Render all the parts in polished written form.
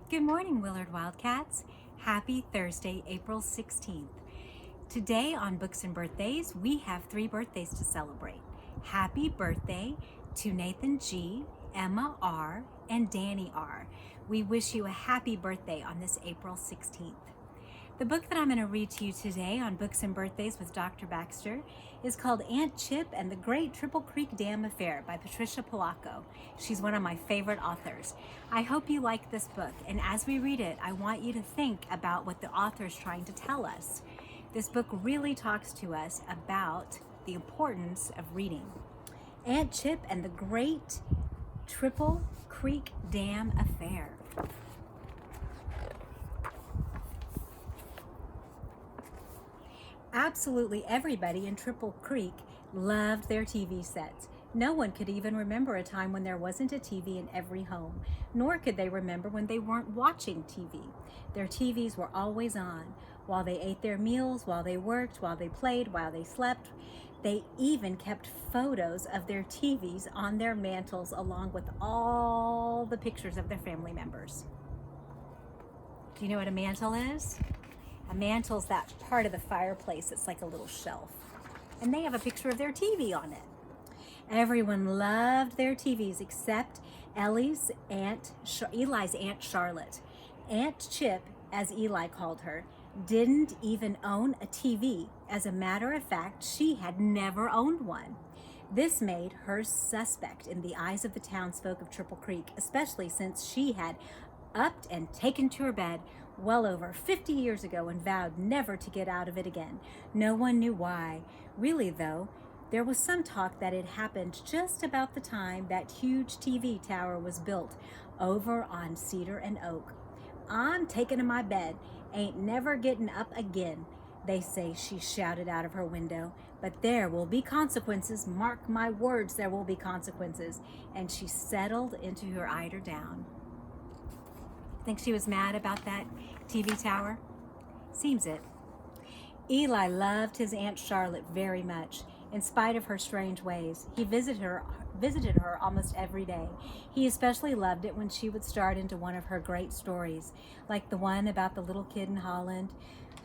Good morning, Willard Wildcats. Happy Thursday, April 16th. Today on Books and Birthdays, we have 3 birthdays to celebrate. Happy birthday to Nathan G., Emma R., and Danny R. We wish you a happy birthday on this April 16th. The book that I'm going to read to you today on Books and Birthdays with Dr. Baxter is called Aunt Chip and the Great Triple Creek Dam Affair by Patricia Polacco. She's one of my favorite authors. I hope you like this book, and as we read it, I want you to think about what the author is trying to tell us. This book really talks to us about the importance of reading. Aunt Chip and the Great Triple Creek Dam Affair. Absolutely everybody in Triple Creek loved their TV sets. No one could even remember a time when there wasn't a TV in every home, nor could they remember when they weren't watching TV. Their TVs were always on, while they ate their meals, while they worked, while they played, while they slept. They even kept photos of their TVs on their mantles along with all the pictures of their family members. Do you know what a mantle is? A mantle's that part of the fireplace that's like a little shelf. And they have a picture of their TV on it. Everyone loved their TVs except Eli's Eli's Aunt Charlotte. Aunt Chip, as Eli called her, didn't even own a TV. As a matter of fact, she had never owned one. This made her suspect in the eyes of the townsfolk of Triple Creek, especially since she had upped and taken to her bed well over 50 years ago and vowed never to get out of it again. No one knew why. Really, though, there was some talk that it happened just about the time that huge TV tower was built over on Cedar and Oak. "I'm taking to my bed. Ain't never getting up again," they say she shouted out of her window. "But there will be consequences. Mark my words, there will be consequences." And she settled into her eider down. Think she was mad about that TV tower? Seems it. Eli loved his Aunt Charlotte very much, in spite of her strange ways. He visited her almost every day. He especially loved it when she would start into one of her great stories, like the one about the little kid in Holland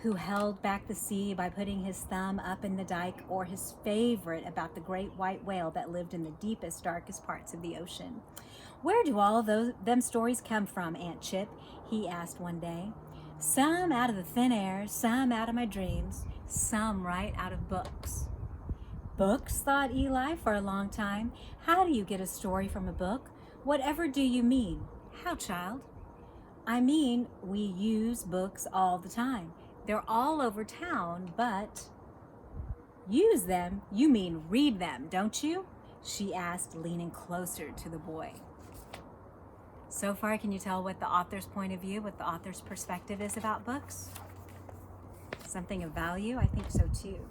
who held back the sea by putting his thumb up in the dike, or his favorite about the great white whale that lived in the deepest, darkest parts of the ocean. "Where do all them stories come from, Aunt Chip?" he asked one day. "Some out of the thin air, some out of my dreams, some right out of books." "Books?" thought Eli for a long time. "How do you get a story from a book? Whatever do you mean?" "How, child?" "I mean, we use books all the time. They're all over town, but—" "Use them? You mean read them, don't you?" she asked, leaning closer to the boy. So far, can you tell what the author's point of view, what the author's perspective is about books? Something of value? I think so too.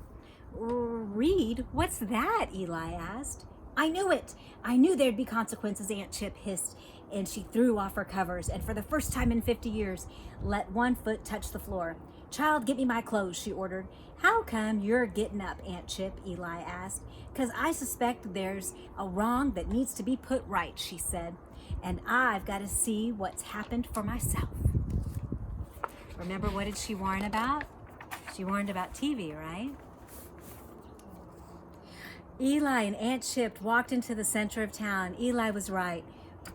"Read? What's that?" Eli asked. "I knew it! I knew there'd be consequences," Aunt Chip hissed, and she threw off her covers and for the first time in 50 years let one foot touch the floor. "Child, get me my clothes," she ordered. "How come you're getting up, Aunt Chip?" Eli asked. "'Cause I suspect there's a wrong that needs to be put right," she said. "And I've got to see what's happened for myself." Remember, what did she warn about? She warned about TV, right? Eli and Aunt Chip walked into the center of town. Eli was right.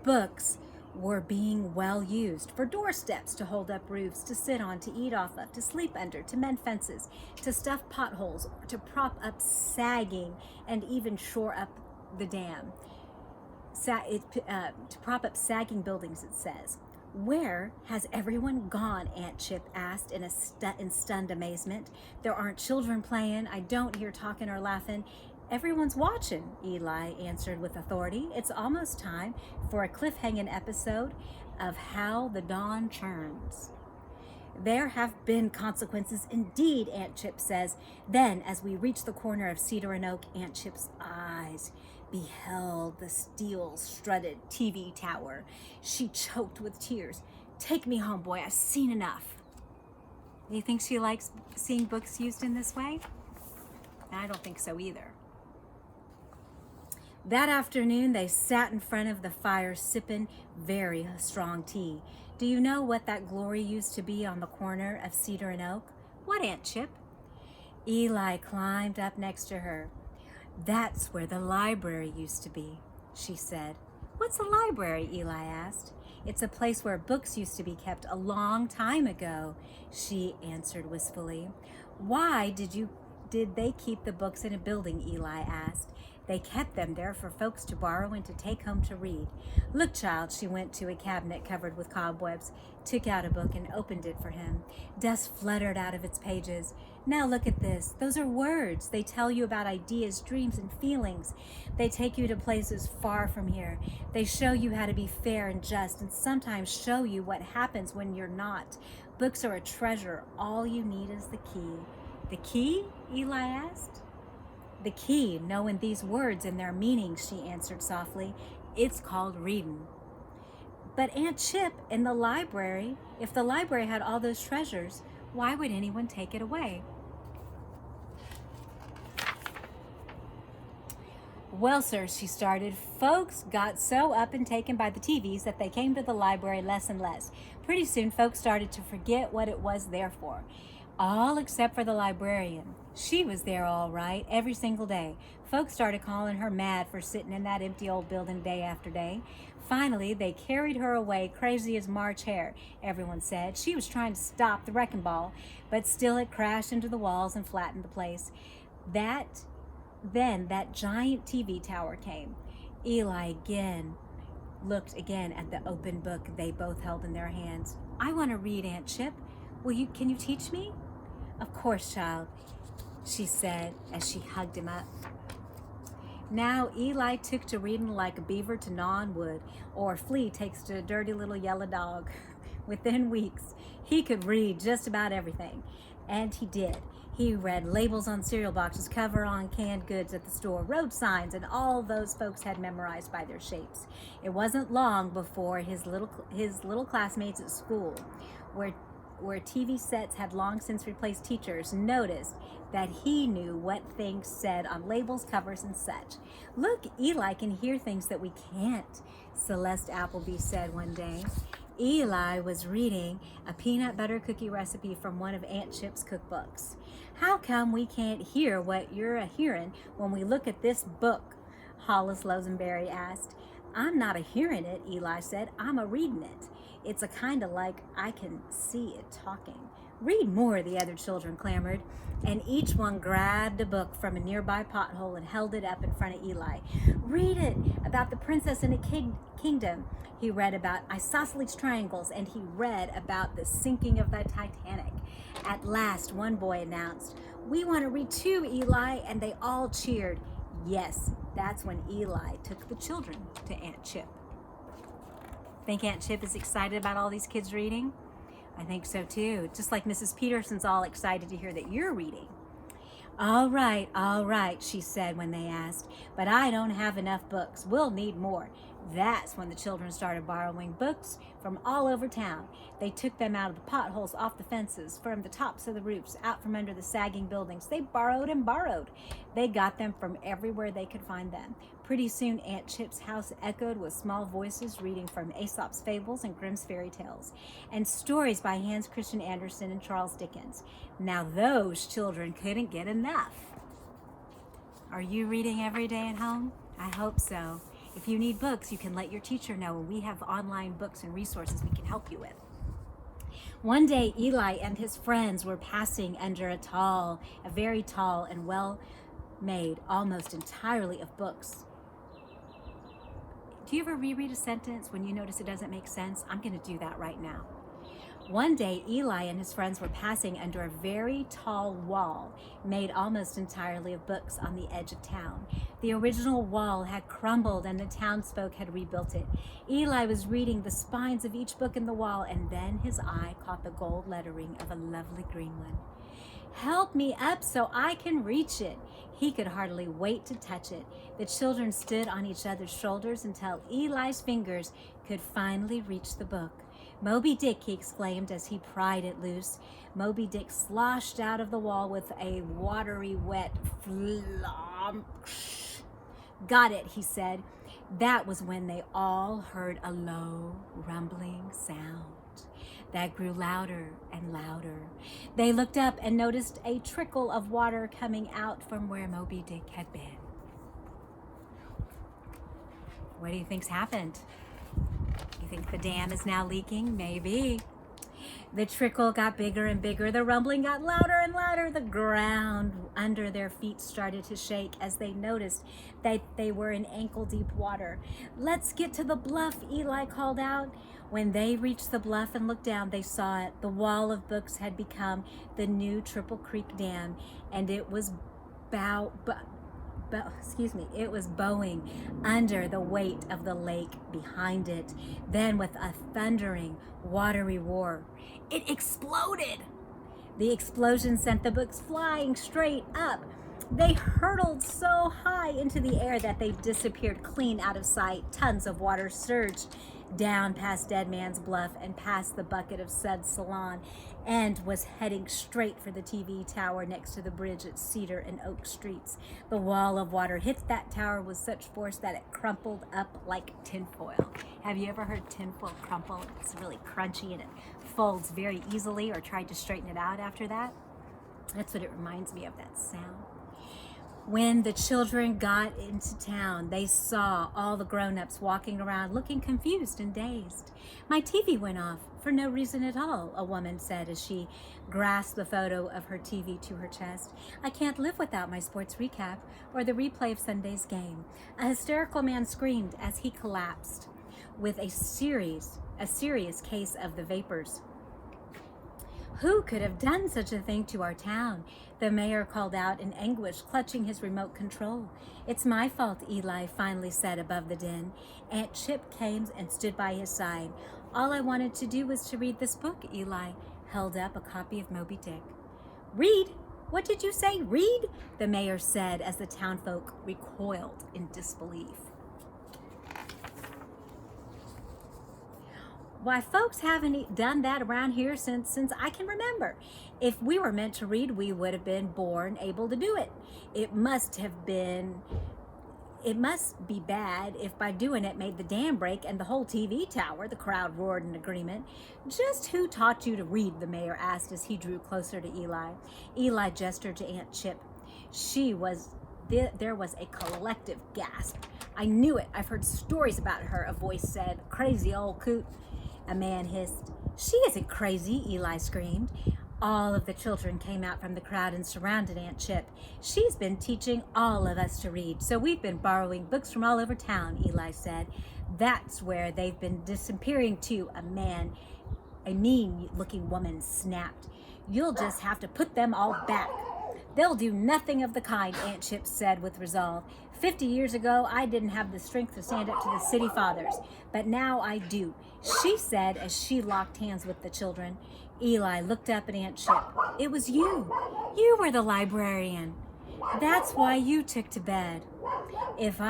Books were being well used for doorsteps, to hold up roofs, to sit on, to eat off of, to sleep under, to mend fences, to stuff potholes, to prop up sagging, and even shore up the dam. To prop up sagging buildings, it says. "Where has everyone gone?" Aunt Chip asked in stunned amazement. "There aren't children playing. I don't hear talking or laughing. Everyone's watching," Eli answered with authority. "It's almost time for a cliffhanging episode of How the Dawn Churns." "There have been consequences indeed," Aunt Chip says. Then, as we reach the corner of Cedar and Oak, Aunt Chip's eyes beheld the steel-strutted TV tower. She choked with tears. "Take me home, boy. I've seen enough." Do you think she likes seeing books used in this way? I don't think so either. That afternoon, they sat in front of the fire sipping very strong tea. Do you know what that glory used to be on the corner of Cedar and Oak? What, Aunt Chip? Eli climbed up next to her. That's where the library used to be, she said. What's a library? Eli asked. It's a place where books used to be kept a long time ago, she answered wistfully. Why did they keep the books in a building? Eli asked. They kept them there for folks to borrow and to take home to read. Look, child, she went to a cabinet covered with cobwebs, took out a book and opened it for him. Dust fluttered out of its pages. Now look at this. Those are words. They tell you about ideas, dreams, and feelings. They take you to places far from here. They show you how to be fair and just, and sometimes show you what happens when you're not. Books are a treasure. All you need is the key. The key? Eli asked. The key, knowing these words and their meanings, she answered softly. It's called reading. But Aunt Chip, in the library, if the library had all those treasures, why would anyone take it away? Well, sir, she started, folks got so up and taken by the TVs that they came to the library less and less. Pretty soon, folks started to forget what it was there for. All except for the librarian. She was there all right, every single day. Folks started calling her mad for sitting in that empty old building day after day. Finally, they carried her away, crazy as March hare, everyone said. She was trying to stop the wrecking ball, but still it crashed into the walls and flattened the place. Then that giant TV tower came. Eli looked again at the open book they both held in their hands. I want to read, Aunt Chip. Can you teach me? Of course, child, she said as she hugged him up. Now Eli took to reading like a beaver to gnawing wood, or a flea takes to a dirty little yellow dog. Within weeks, he could read just about everything, and he did. He read labels on cereal boxes, cover on canned goods at the store, road signs, and all those folks had memorized by their shapes. It wasn't long before his little classmates at school, where TV sets had long since replaced teachers, noticed that he knew what things said on labels, covers, and such. Look, Eli can hear things that we can't, Celeste Appleby said one day. Eli was reading a peanut butter cookie recipe from one of Aunt Chip's cookbooks. How come we can't hear what you're a-hearing when we look at this book? Hollis Losenberry asked. I'm not a-hearing it, Eli said. I'm a-reading it. It's a kind of like I can see it talking. Read more, the other children clamored, and each one grabbed a book from a nearby pothole and held it up in front of Eli. Read it about the princess in a kingdom. He read about isosceles triangles, and he read about the sinking of the Titanic. At last, one boy announced, "We want to read too, Eli," and they all cheered. Yes, that's when Eli took the children to Aunt Chip. Think Aunt Chip is excited about all these kids reading? I think so too, just like Mrs. Peterson's all excited to hear that you're reading. All right, she said when they asked, but I don't have enough books. We'll need more. That's when the children started borrowing books from all over town. They took them out of the potholes, off the fences, from the tops of the roofs, out from under the sagging buildings. They borrowed and borrowed. They got them from everywhere they could find them. Pretty soon, Aunt Chip's house echoed with small voices reading from Aesop's Fables and Grimm's Fairy Tales, and stories by Hans Christian Andersen and Charles Dickens. Now those children couldn't get enough. Are you reading every day at home? I hope so. If you need books, you can let your teacher know, and we have online books and resources we can help you with. One day, Eli and his friends were passing under a very tall and well-made, almost entirely of books. Do you ever reread a sentence when you notice it doesn't make sense? I'm going to do that right now. One day, Eli and his friends were passing under a very tall wall made almost entirely of books on the edge of town. The original wall had crumbled and the townsfolk had rebuilt it. Eli was reading the spines of each book in the wall, and then his eye caught the gold lettering of a lovely green one. Help me up so I can reach it. He could hardly wait to touch it. The children stood on each other's shoulders until Eli's fingers could finally reach the book. Moby Dick, he exclaimed as he pried it loose. Moby Dick sloshed out of the wall with a watery, wet flop. Got it, he said. That was when they all heard a low, rumbling sound. that grew louder and louder. They looked up and noticed a trickle of water coming out from where Moby Dick had been. What do you think's happened? You think the dam is now leaking? Maybe. The trickle got bigger and bigger. The rumbling got louder and louder. The ground under their feet started to shake as they noticed that they were in ankle-deep water. "Let's get to the bluff," Eli called out. When they reached the bluff and looked down, they saw it. The wall of books had become the new Triple Creek Dam, and it was it was bowing under the weight of the lake behind it. Then with a thundering, watery roar, it exploded. The explosion sent the books flying straight up. They hurtled so high into the air that they disappeared clean out of sight. Tons of water surged down past Dead Man's Bluff and past the bucket of Sud's Salon, and was heading straight for the TV tower next to the bridge at Cedar and Oak Streets. The wall of water hit that tower with such force that it crumpled up like tinfoil. Have you ever heard tinfoil crumple? It's really crunchy and it folds very easily, or tried to straighten it out after that. That's what it reminds me of, that sound. When the children got into town, they saw all the grown-ups walking around looking confused and dazed. "My TV went off for no reason at all," a woman said as she grasped the photo of her TV to her chest. "I can't live without my sports recap or the replay of Sunday's game." A hysterical man screamed as he collapsed with a serious case of the vapors. "Who could have done such a thing to our town?" the mayor called out in anguish, clutching his remote control. "It's my fault," Eli finally said above the din. Aunt Chip came and stood by his side. "All I wanted to do was to read this book." Eli held up a copy of Moby Dick. "Read? What did you say? Read?" the mayor said as the townfolk recoiled in disbelief. "Why, folks haven't done that around here since I can remember. If we were meant to read, we would have been born able to do it. It must be bad if by doing it made the dam break and the whole TV tower," the crowd roared in agreement. "Just who taught you to read?" the mayor asked as he drew closer to Eli. Eli gestured to Aunt Chip. There was a collective gasp. "I knew it. I've heard stories about her," a voice said. "Crazy old coot," a man hissed. "She isn't crazy," Eli screamed. All of the children came out from the crowd and surrounded Aunt Chip. "She's been teaching all of us to read, so we've been borrowing books from all over town," Eli said. "That's where they've been disappearing to," a mean-looking woman snapped. "You'll just have to put them all back." "They'll do nothing of the kind," Aunt Chip said with resolve. 50 years ago, I didn't have the strength to stand up to the city fathers, but now I do," she said as she locked hands with the children. Eli looked up at Aunt Chip. "It was you. You were the librarian. That's why you took to bed. If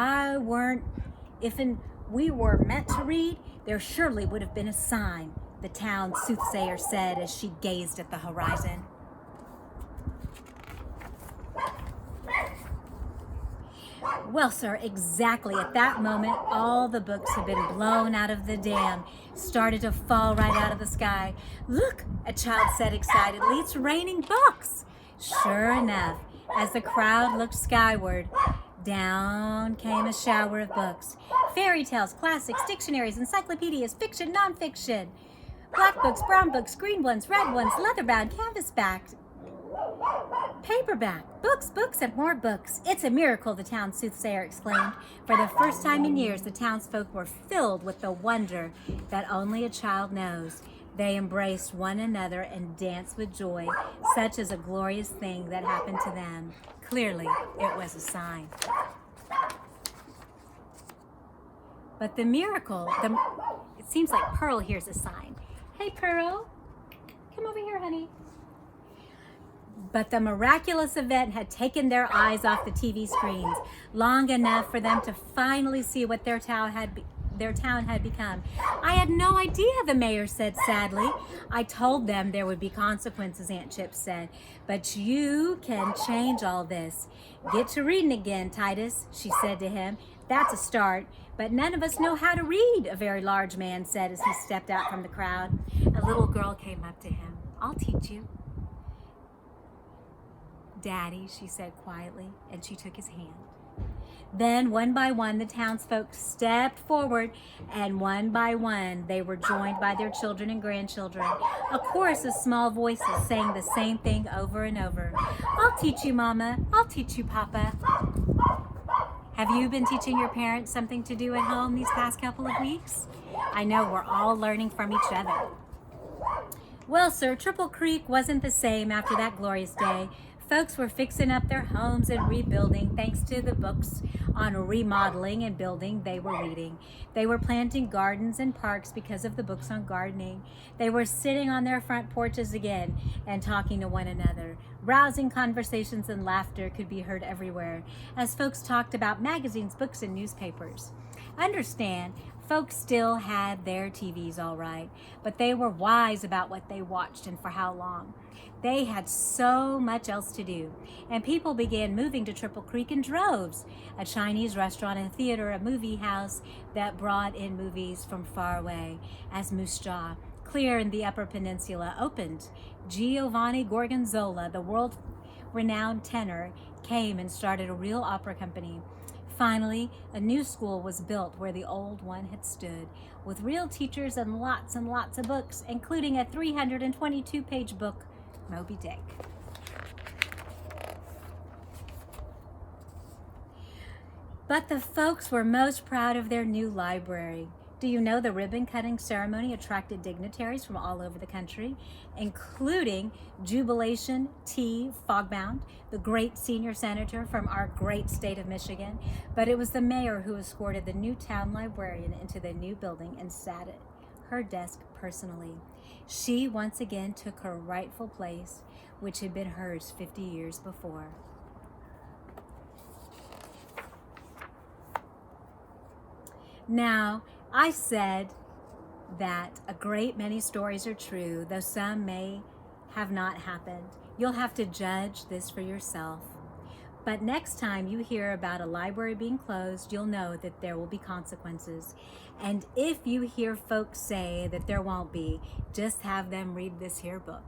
we were meant to read, there surely would have been a sign," the town soothsayer said as she gazed at the horizon. Well, sir, exactly at that moment, all the books had been blown out of the dam, started to fall right out of the sky. "Look," a child said excitedly, "it's raining books." Sure enough, as the crowd looked skyward, down came a shower of books. Fairy tales, classics, dictionaries, encyclopedias, fiction, nonfiction. Black books, brown books, green ones, red ones, leatherbound, canvasback, paperback, books, and more books. "It's a miracle," the town soothsayer exclaimed. For the first time in years, the townsfolk were filled with the wonder that only a child knows. They embraced one another and danced with joy. Such is a glorious thing that happened to them. Clearly, it was a sign. But the miracle, it seems like Pearl hears a sign. "Hey, Pearl, come over here, honey." But the miraculous event had taken their eyes off the TV screens long enough for them to finally see what their town had become. "I had no idea," the mayor said sadly. "I told them there would be consequences," Aunt Chip said. "But you can change all this. Get to reading again, Titus," she said to him. That's a start, but none of us know how to read, a very large man said as he stepped out from the crowd. A little girl came up to him. I'll teach you. Daddy, she said quietly, and she took his hand. Then, one by one, the townsfolk stepped forward, and one by one, they were joined by their children and grandchildren. A chorus of small voices sang the same thing over and over. I'll teach you, Mama. I'll teach you, Papa. Have you been teaching your parents something to do at home these past couple of weeks? I know we're all learning from each other. Well, sir, Triple Creek wasn't the same after that glorious day. Folks were fixing up their homes and rebuilding thanks to the books on remodeling and building they were reading. They were planting gardens and parks because of the books on gardening. They were sitting on their front porches again and talking to one another. Rousing conversations and laughter could be heard everywhere as folks talked about magazines, books, and newspapers. Understand, folks still had their TVs all right, but they were wise about what they watched and for how long. They had so much else to do, and people began moving to Triple Creek in droves. A Chinese restaurant and theater, a movie house that brought in movies from far away, as Moose Jaw, clear in the Upper Peninsula, opened. Giovanni Gorgonzola, the world-renowned tenor, came and started a real opera company. Finally, a new school was built where the old one had stood, with real teachers and lots of books, including a 322-page book, Moby Dick. But the folks were most proud of their new library. Do you know the ribbon-cutting ceremony attracted dignitaries from all over the country, including Jubilation T. Fogbound, the great senior senator from our great state of Michigan? But it was the mayor who escorted the new town librarian into the new building and sat at her desk personally. She once again took her rightful place, which had been hers 50 years before. Now, I said that a great many stories are true, though some may have not happened. You'll have to judge this for yourself. But next time you hear about a library being closed, you'll know that there will be consequences. And if you hear folks say that there won't be, just have them read this here book.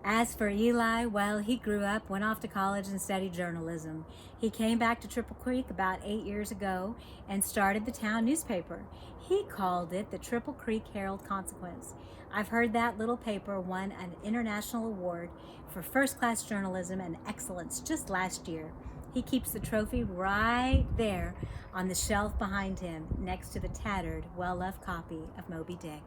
As for Eli, well, he grew up, went off to college, and studied journalism. He came back to Triple Creek about 8 years ago and started the town newspaper. He called it the Triple Creek Herald-Consequence. I've heard that little paper won an international award for first-class journalism and excellence just last year. He keeps the trophy right there on the shelf behind him, next to the tattered, well-loved copy of Moby Dick.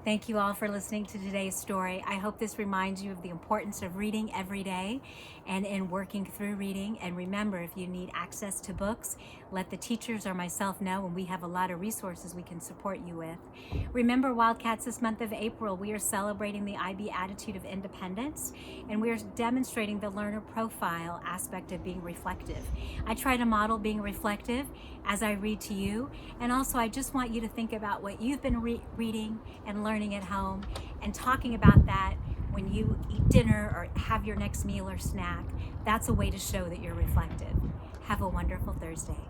Thank you all for listening to today's story. I hope this reminds you of the importance of reading every day and in working through reading. And remember, if you need access to books, let the teachers or myself know, and we have a lot of resources we can support you with. Remember, Wildcats, this month of April, we are celebrating the IB attitude of independence, and we are demonstrating the learner profile aspect of being reflective. I try to model being reflective as I read to you, and also I just want you to think about what you've been reading and learning at home, and talking about that when you eat dinner or have your next meal or snack. That's a way to show that you're reflective. Have a wonderful Thursday.